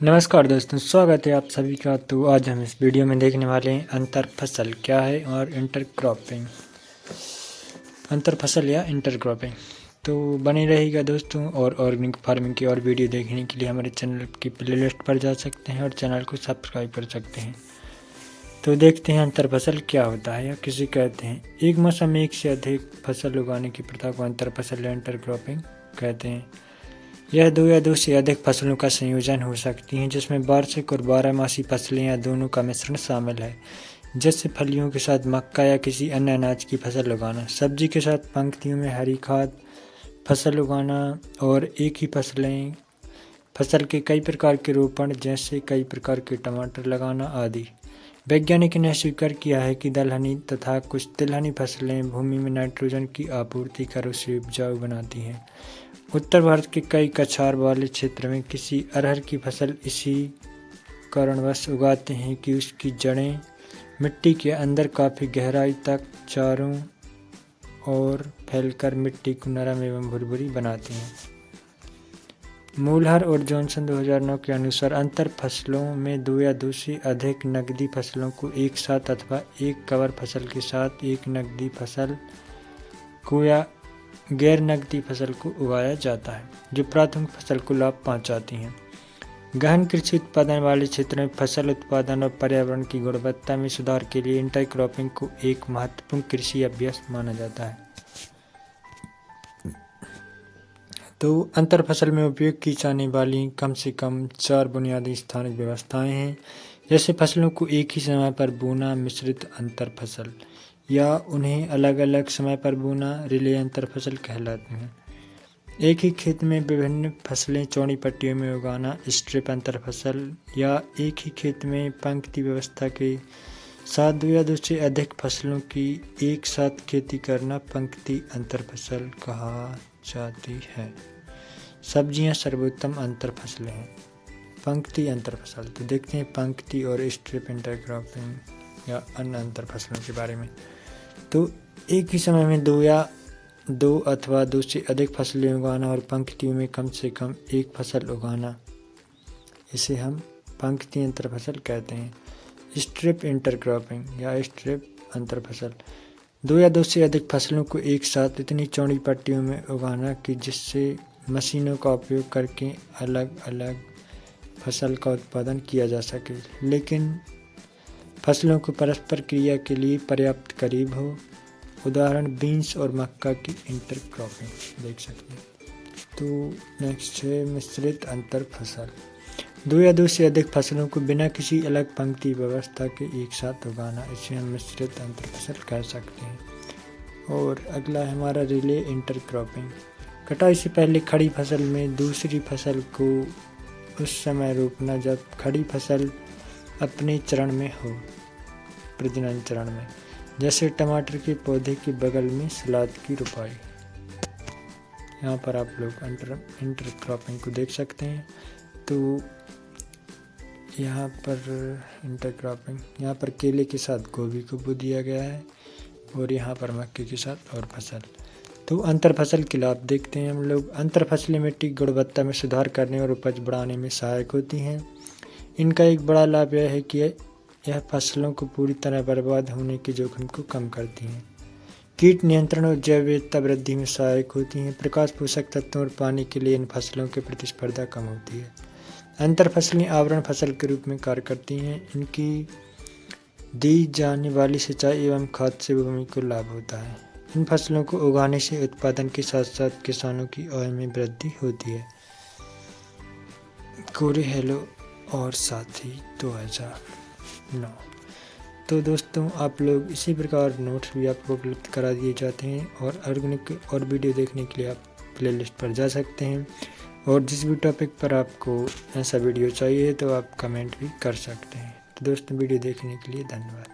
नमस्कार दोस्तों, स्वागत है आप सभी का। तो आज हम इस वीडियो में देखने वाले हैं अंतर फसल क्या है और इंटरक्रॉपिंग, अंतर फसल या इंटरक्रॉपिंग। तो बने रहेगा दोस्तों। और ऑर्गेनिक फार्मिंग की और वीडियो देखने के लिए हमारे चैनल की प्लेलिस्ट पर जा सकते हैं और चैनल को सब्सक्राइब कर सकते हैं। तो देखते हैं अंतर फसल क्या होता है या किसे कहते हैं। एक मौसम में एक से अधिक फसल उगाने की प्रथा को अंतर फसल या इंटरक्रॉपिंग कहते हैं। यह दो या दो से अधिक फसलों का संयोजन हो सकती है, जिसमें वार्षिक और बारहमासी फसलें या दोनों का मिश्रण शामिल है, जैसे फलियों के साथ मक्का या किसी अन्य अनाज की फसल उगाना, सब्जी के साथ पंक्तियों में हरी खाद फसल उगाना और एक ही फसल के कई प्रकार के रोपण, जैसे कई प्रकार के टमाटर लगाना आदि। वैज्ञानिकों ने स्वीकार किया है कि दलहनी तथा कुछ तिलहनी फसलें भूमि में नाइट्रोजन की आपूर्ति कर उसे उपजाऊ बनाती हैं। उत्तर भारत के कई कछार वाले क्षेत्र में किसी अरहर की फसल इसी कारणवश उगाते हैं कि उसकी जड़ें मिट्टी के अंदर काफ़ी गहराई तक चारों ओर फैलकर मिट्टी को नरम एवं भुरभुरी बनाती हैं। मूलहर और जॉनसन 2009 के अनुसार अंतर फसलों में दो या दो से अधिक नकदी फसलों को एक साथ अथवा एक कवर फसल के साथ एक नकदी फसल को या गैर नकदी फसल को उगाया जाता है, जो प्राथमिक फसल को लाभ पहुंचाती हैं। गहन कृषि उत्पादन वाले क्षेत्रों में फसल उत्पादन और पर्यावरण की गुणवत्ता में सुधार के लिए इंटरक्रॉपिंग को एक महत्वपूर्ण कृषि अभ्यास माना जाता है। तो अंतर फसल में उपयोग की जाने वाली कम से कम 4 बुनियादी स्थानिक व्यवस्थाएं हैं, जैसे फसलों को एक ही समय पर बोना मिश्रित अंतर फसल, या उन्हें अलग अलग समय पर बोना रिले अंतर फसल कहलाते हैं। एक ही खेत में विभिन्न फसलें चौड़ी पट्टियों में उगाना स्ट्रिप अंतर फसल, या एक ही खेत में पंक्ति व्यवस्था के साथ दो या दो से अधिक फसलों की एक साथ खेती करना पंक्ति अंतर फसल कहा जाती है। सब्जियां सर्वोत्तम अंतर फसलें हैं। पंक्ति अंतर फसल, तो देखते हैं पंक्ति और स्ट्रिप इंटरक्रॉपिंग या अन्य अंतर फसलों के बारे में। तो एक ही समय में दो अथवा दो से अधिक फसलें उगाना और पंक्तियों में कम से कम एक फसल उगाना, इसे हम पंक्ति अंतर फसल कहते हैं। स्ट्रिप इंटरक्रॉपिंग या स्ट्रिप अंतर फसल, दो या दो से अधिक फसलों को एक साथ इतनी चौड़ी पट्टियों में उगाना कि जिससे मशीनों का उपयोग करके अलग अलग फसल का उत्पादन किया जा सके, लेकिन फसलों को परस्पर क्रिया के लिए पर्याप्त करीब हो। उदाहरण बीन्स और मक्का की इंटरक्रॉपिंग देख सकते हैं। तो नेक्स्ट है मिश्रित अंतर फसल, दो या दो से अधिक फसलों को बिना किसी अलग पंक्ति व्यवस्था के एक साथ उगाना, इसे हम मिश्रित अंतर फसल कह सकते हैं। और अगला है हमारा रिले इंटरक्रॉपिंग। कटाई से पहले खड़ी फसल में दूसरी फसल को उस समय रोपना जब खड़ी फसल अपने चरण में हो, प्रजनन चरण में, जैसे टमाटर के पौधे के बगल में सलाद की रोपाई। यहाँ पर आप लोग इंटरक्रॉपिंग को देख सकते हैं। तो यहाँ पर इंटरक्रॉपिंग, यहाँ पर केले के साथ गोभी को बो दिया गया है और यहाँ पर मक्के के साथ और फसल। तो अंतर फसल के लाभ देखते हैं हम लोग। अंतर फसलें मिट्टी की गुणवत्ता में सुधार करने और उपज बढ़ाने में सहायक होती हैं। इनका एक बड़ा लाभ यह है कि यह फसलों को पूरी तरह बर्बाद होने के जोखिम को कम करती हैं। कीट नियंत्रण और जैव विविधता वृद्धि में सहायक होती हैं। प्रकाश, पोषक तत्वों और पानी के लिए इन फसलों की प्रतिस्पर्धा कम होती है। अंतर फसलें आवरण फसल के रूप में कार्य करती हैं। इनकी दी जाने वाली सिंचाई एवं खाद से भूमि को लाभ होता है। इन फसलों को उगाने से उत्पादन के साथ साथ किसानों की आय में वृद्धि होती है। कोरे हेलो और साथी 2009। तो दोस्तों, आप लोग इसी प्रकार नोट्स भी आपको उपलब्ध करा दिए जाते हैं और ऑर्गेनिक और वीडियो देखने के लिए आप प्लेलिस्ट पर जा सकते हैं। और जिस भी टॉपिक पर आपको ऐसा वीडियो चाहिए तो आप कमेंट भी कर सकते हैं। तो दोस्तों, वीडियो देखने के लिए धन्यवाद।